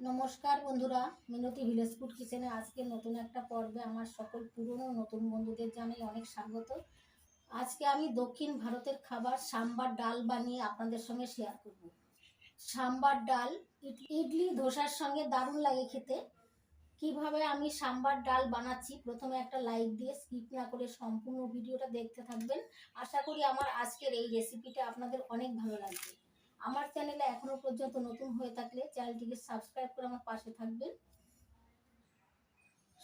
নমস্কার বন্ধুরা, মিনতি village food কিচেনে আজকে নতুন একটা পর্বে আমার সকল পুরনো নতুন বন্ধুদের জানাই অনেক স্বাগত। আজকে আমি দক্ষিণ ভারতের খাবার সাম্বার ডাল বানিয়ে আপনাদের সঙ্গে শেয়ার করব। সাম্বার ডাল ইডলি ধোসার সঙ্গে দারুণ লাগে খেতে। কিভাবে আমি সাম্বার ডাল বানাচ্ছি প্রথমে একটা লাইক দিয়ে স্কিপ না করে সম্পূর্ণ ভিডিওটা দেখতে থাকবেন। আশা করি আমার আজকের এই রেসিপিটা আপনাদের অনেক ভালো লাগবে। আমার চ্যানেলে এখনো পর্যন্ত নতুন হয়ে থাকলে চ্যানেলটিকে সাবস্ক্রাইব করে আমার পাশে থাকবেন।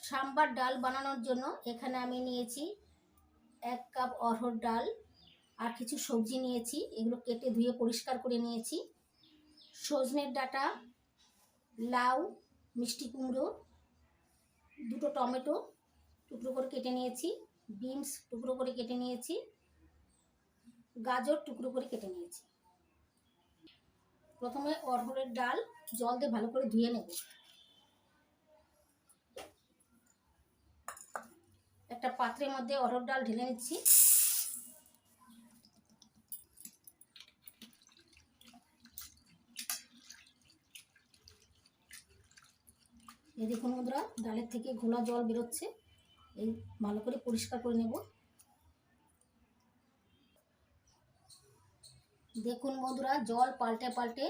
সাম্বার ডাল বানানোর জন্য এখানে আমি নিয়েছি 1 কাপ অড়হর ডাল আর কিছু সবজি নিয়েছি, এগুলো কেটে ধুয়ে পরিষ্কার করে নিয়েছি। সজনের ডাঁটা, লাউ, মিষ্টি কুমড়ো, 2টো টমেটো টুকরো করে কেটে নিয়েছি, বিনস টুকরো করে কেটে নিয়েছি, গাজর টুকরো করে কেটে নিয়েছি। প্রথমে অড়হরের ডাল জল দিয়ে ভালো করে ধুয়ে নেব। একটা পাত্রের মধ্যে অড়হর ডাল ঢেলে নিচ্ছি। এই দেখুন বন্ধুরা, ডালের থেকে ঘোলা জল বেরোচ্ছে, এই ভালো করে পরিষ্কার করে নেব। দেখুন বন্ধুরা, জল পাল্টে পাল্টে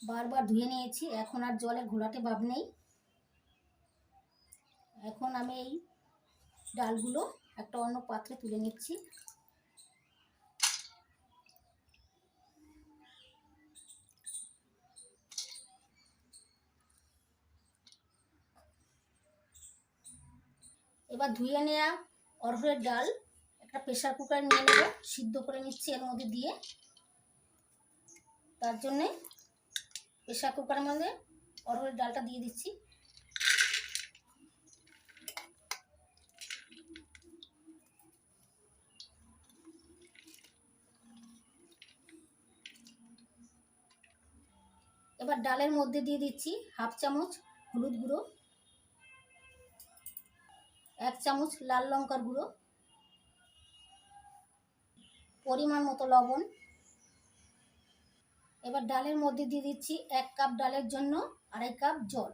বারবার ধুয়ে নিয়েছি, এখন আর জলের ঘোলাটে ভাব নেই। এখন আমি এই ডালগুলো একটা অন্য পাত্রে তুলে নিচ্ছি। এবার ধুয়ে নেওয়া অড়হরের ডাল একটা প্রেসার কুকার নিয়ে নেব, সিদ্ধ করে নিচ্ছি এর মধ্যে দিয়ে। তার জন্যে প্রেসার কুকারের মধ্যে অড়হরের ডালটা দিয়ে দিচ্ছি। এবার ডালের মধ্যে দিয়ে দিচ্ছি 1/2 চামচ হলুদ গুঁড়ো, 1 চামচ লাল লঙ্কার গুঁড়ো, পরিমাণ মতো লবণ। এবার ডালের মধ্যে দিয়ে দিচ্ছি 1 কাপ ডালের জন্য 2.5 কাপ জল।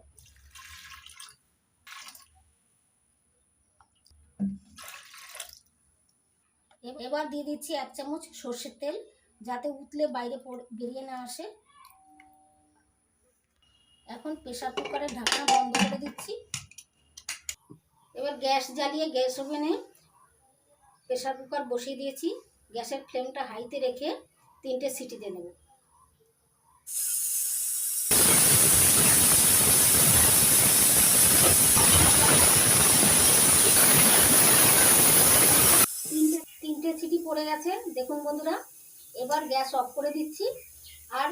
এবার দিয়ে দিচ্ছি 1 চামচ সর্ষের তেল, যাতে উতলে বাইরে বেরিয়ে না আসে। এখন প্রেসার কুকারের ঢাকনা বন্ধ করে দিচ্ছি। এবার গ্যাস জ্বালিয়ে গ্যাস ওভেনে প্রেসার কুকার বসিয়ে দিয়েছি। গ্যাসের ফ্লেমটা হাইতে রেখে 3টে সিটি দিয়ে নেব। তিনটে সিটি পড়ে গেছে দেখুন বন্ধুরা। এবার গ্যাস অফ করে দিচ্ছি আর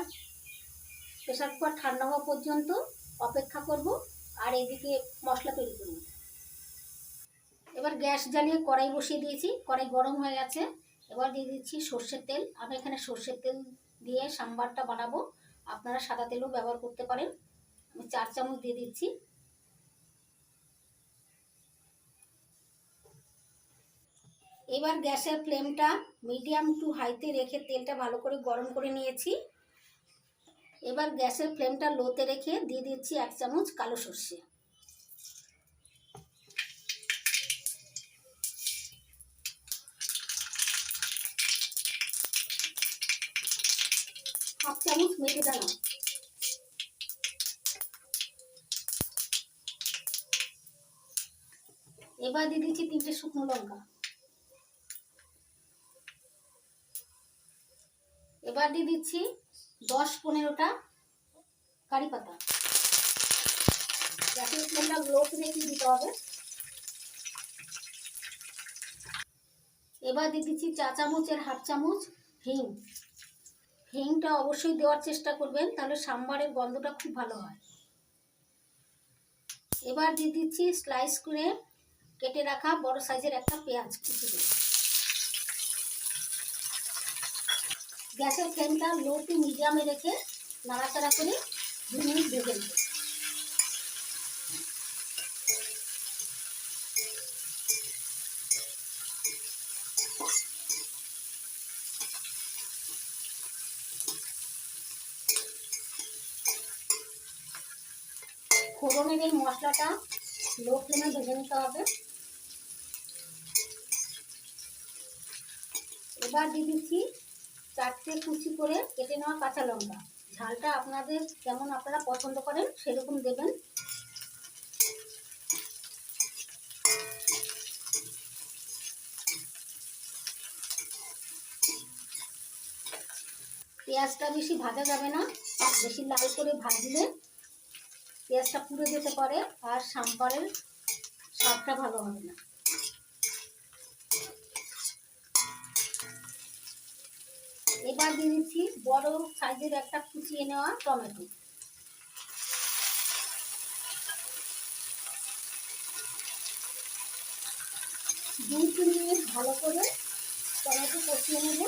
প্রেসার কুকার ঠান্ডা হওয়া পর্যন্ত অপেক্ষা করব, আর এদিকে মশলা তৈরি করব। এবার গ্যাস জ্বালিয়ে কড়াই বসিয়ে দিয়েছি, কড়াই গরম হয়ে গেছে। এবার দিয়ে দিচ্ছি সর্ষের তেল। আমি এখানে সর্ষের তেল দিয়ে সাম্বারটা বানাবো, আপনারা সাদা তেলও ব্যবহার করতে পারেন। আমি 4 চামচ দিয়ে দিচ্ছি। এবার গ্যাসের ফ্লেমটা মিডিয়াম টু হাইতে রেখে তেলটা ভালো করে গরম করে নিয়েছি। এবার গ্যাসের ফ্লেমটা লোতে রেখে দিয়ে দিচ্ছি 1 চামচ কালো সর্ষে, হাফ চামচ মেথি দানা, এবার দিয়ে দিচ্ছি 3টে শুকনো লঙ্কা। এবার দিয়ে দিচ্ছি 10-15টা কারি পাতা। গ্যাসের ফ্লেমটা লোতে রেখে দিতে হবে। এবার দিয়ে দিচ্ছি 4 চামচের হাফ চামচ হিং। হিংটা অবশ্যই দেওয়ার চেষ্টা করবেন, তাহলে সাম্বারের গন্ধটা খুব ভালো হয়। এবার দিয়ে দিচ্ছি স্লাইস করে কেটে রাখা বড় সাইজের একটা পেঁয়াজ কুচি করে। গ্যাসের ফ্লেমটা লো টু মিডিয়ামে রেখে নাড়াচাড়া করে 2 মিনিট ভেজে নেব। ফোড়নের এই মশলাটা লো ফ্লেমে ভেজে নিতে হবে। এবার দিয়ে দিচ্ছি 4টে কুচি করে কেটে নেওয়া কাঁচা লঙ্কা। ঝালটা আপনাদের যেমন আপনারা পছন্দ করেন সেরকম দেবেন। পেঁয়াজটা বেশি ভাজা যাবে না, বেশি লাল করে ভাজলে পেঁয়াজটা পুড়ে যেতে পারে আর সাম্বারের স্বাদটা ভালো হবে না। এবার দিয়ে দিচ্ছি বড় সাইজের একটা কুচিয়ে নেওয়া টমেটো। 2-3 মিনিট ভালো করে টমেটো কষিয়ে নেব।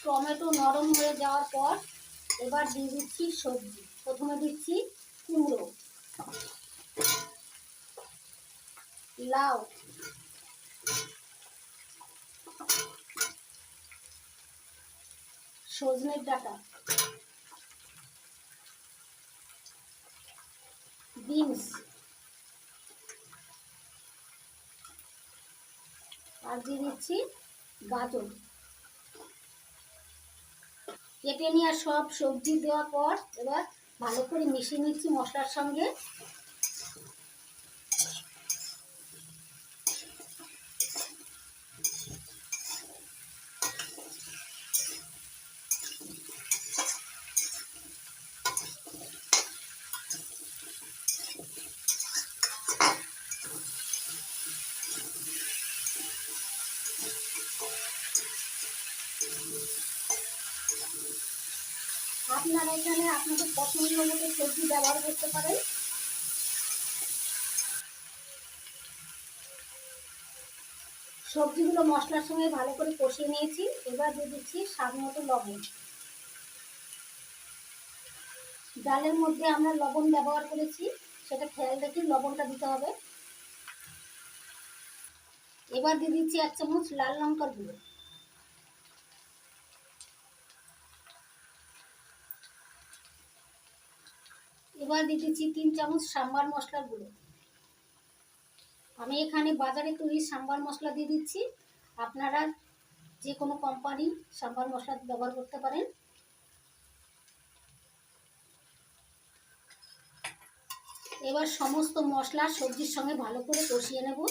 টমেটো নরম হয়ে যাওয়ার পর এবার দিয়ে দিচ্ছি সবজি। প্রথমে দিচ্ছি কুমড়ো, লাউ, সজনের ডাঁটা, বিনস আর দিয়ে দিচ্ছি গাজর। কেটে নেওয়া সব সবজি দেওয়ার পর এবার ভালো করে মিশিয়ে নিচ্ছি মশলার সঙ্গে। আপনারা এখানে আপনাদের পছন্দ মতো সবজি ব্যবহার করতে পারেন। সবজিগুলো মশলার সঙ্গে ভালো করে কষিয়ে নিয়েছি। এবার দিয়ে দিচ্ছি স্বাদ মতো লবণ। ডালের মধ্যে আমরা লবণ ব্যবহার করেছি, সেটা খেয়াল রেখে লবণটা দিতে হবে। এবার দিয়ে দিচ্ছি 1 চামচ লাল লঙ্কার গুঁড়ো। এবার দিয়ে দিচ্ছি 3 চামচ সাম্বার মশলার গুঁড়ো। আমি এখানে বাজারে তৈরি সাম্বার মশলা দিয়ে দিচ্ছি, আপনারা যে কোনো কোম্পানি সাম্বার মশলা ব্যবহার করতে পারেন। এবার সমস্ত মশলা সবজির সঙ্গে ভালো করে কষিয়ে নেব।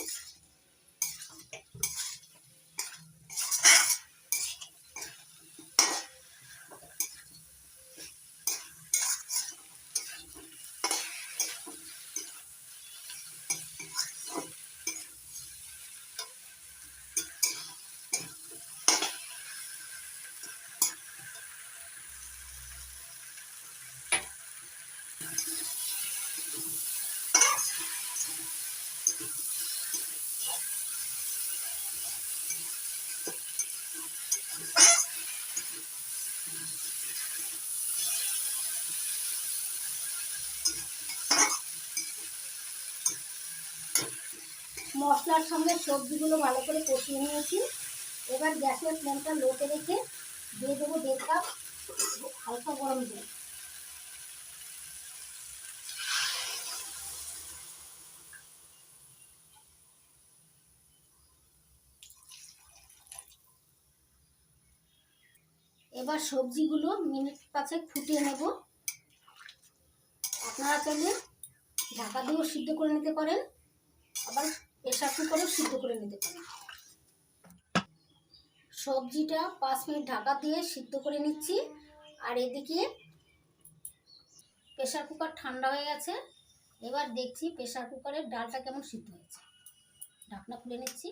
মশলার সঙ্গে সবজিগুলো ভালো করে কষিয়ে নিয়েছি। এবার গ্যাসের ফ্লেমটা লোতে রেখে দিয়ে দেবো 1.5 কাপ হালকা গরম জল। এবার সবজিগুলো মিনিট 5 ফুটিয়ে নেব। আপনারা চাইলে ঢাকা দিয়েও সিদ্ধ করে নিতে পারেন, আবার প্রেসার কুকারেও সিদ্ধ করে নিতে পারেন। সবজিটা 5 মিনিট ঢাকা দিয়ে সিদ্ধ করে নিচ্ছি। আর এদিকে প্রেসার কুকার ঠান্ডা হয়ে গেছে। এবার দেখছি প্রেসার কুকারের ডালটা কেমন সিদ্ধ হয়েছে। ঢাকনা খুলে নিচ্ছি।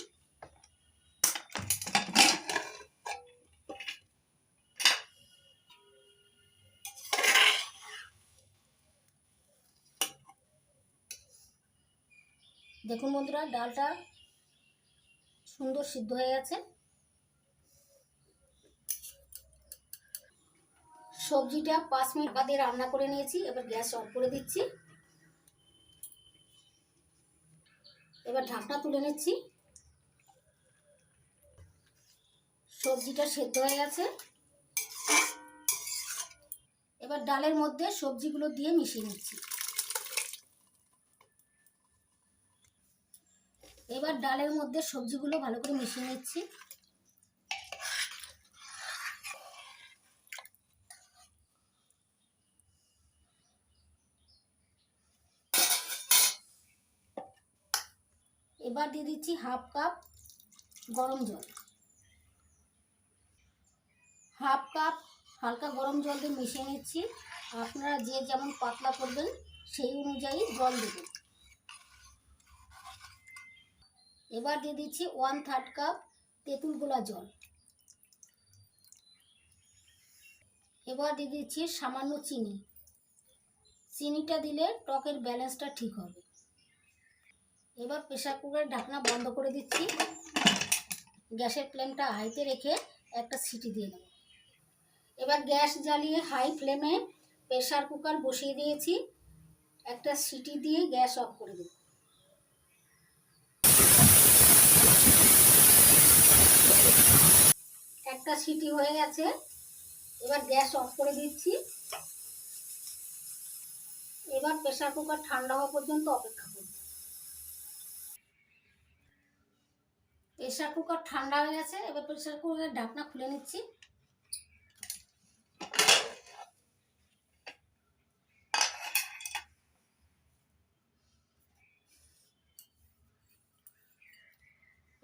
দেখুন বন্ধুরা, ডালটা সুন্দর সিদ্ধ হয়ে গেছে। সবজিটা 5 মিনিট ঢাকা দিয়ে রান্না করে নিয়েছি। এবার গ্যাস অফ করে দিচ্ছি। এবার ঢাকনা তুলে নিচ্ছি। সবজিটা সেদ্ধ হয়ে গেছে। এবার ডালের মধ্যে সবজিগুলো দিয়ে মিশিয়ে নিচ্ছি। এবার ডালের মধ্যে সবজিগুলো ভালো করে মিশিয়ে নিচ্ছি। এবার দিয়ে দিচ্ছি হাফ কাপ গরম জল। হাফ কাপ হালকা গরম জল দিয়ে মিশিয়ে নিচ্ছি। আপনারা যে যেমন পাতলা করবেন সেই অনুযায়ী জল দেবেন। এবার দিয়ে দিচ্ছি 1/3 কাপ তেঁতুল গোলা জল। এবার দিয়ে দিচ্ছি সামান্য চিনি। চিনিটা দিলে টকের ব্যালেন্সটা ঠিক হবে। এবার প্রেসার কুকারের ঢাকনা বন্ধ করে দিচ্ছি। গ্যাসের ফ্লেমটা হাইতে রেখে একটা সিটি দিয়ে দেব। এবার গ্যাস জ্বালিয়ে হাই ফ্লেমে প্রেসার কুকার বসিয়ে দিয়েছি। একটা সিটি দিয়ে গ্যাস অফ করে দেব। একটা সিটি হয়ে গেছে। এবার গ্যাস অফ করে দিচ্ছি। এবার প্রেসার কুকার ঠান্ডা হওয়া পর্যন্ত অপেক্ষা করব। প্রেসার কুকার ঠান্ডা হয়ে গেছে। এবার প্রেসার কুকারের ঢাকনা খুলে নিচ্ছি।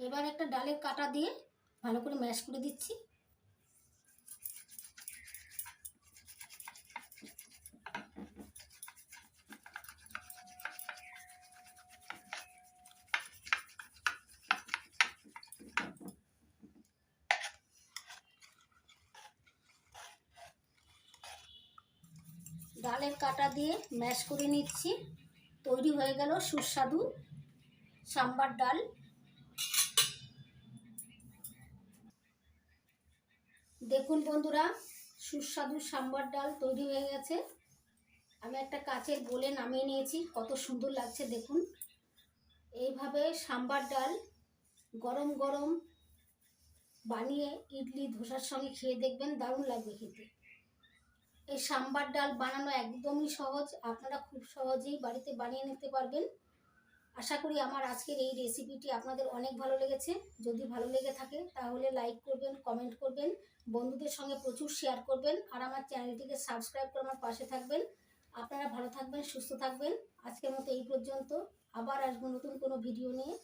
এবার একটা ডালের কাটা দিয়ে ভালো করে ম্যাশ করে দিচ্ছি। ডালের কাটা দিয়ে ম্যাশ করে নিচ্ছি। তৈরি হয়ে গেল সুস্বাদু সাম্বার ডাল। দেখুন বন্ধুরা, সুস্বাদু সাম্বার ডাল তৈরি হয়ে গেছে। আমি একটা কাচের বোলে নামিয়ে নিয়েছি। কত সুন্দর লাগছে দেখুন। এইভাবে সাম্বার ডাল গরম গরম বানিয়ে ইডলি ধোসার সঙ্গে খেয়ে দেখবেন, দারুণ লাগবে খেতে। এই সাম্বার ডাল বানানো একদমই সহজ। আপনারা খুব সহজেই বাড়িতে বানিয়ে নিতে পারবেন। আশা করি আমার আজকের এই রেসিপিটি আপনাদের অনেক ভালো লেগেছে। যদি ভালো লেগে থাকে তাহলে লাইক করবেন, কমেন্ট করবেন, বন্ধুদের সঙ্গে প্রচুর শেয়ার করবেন, আর আমার চ্যানেলটিকে সাবস্ক্রাইব করে আমার পাশে থাকবেন। আপনারা ভালো থাকবেন, সুস্থ থাকবেন। আজকের মতো এই পর্যন্ত। আবার আসবো নতুন কোনো ভিডিও নিয়ে।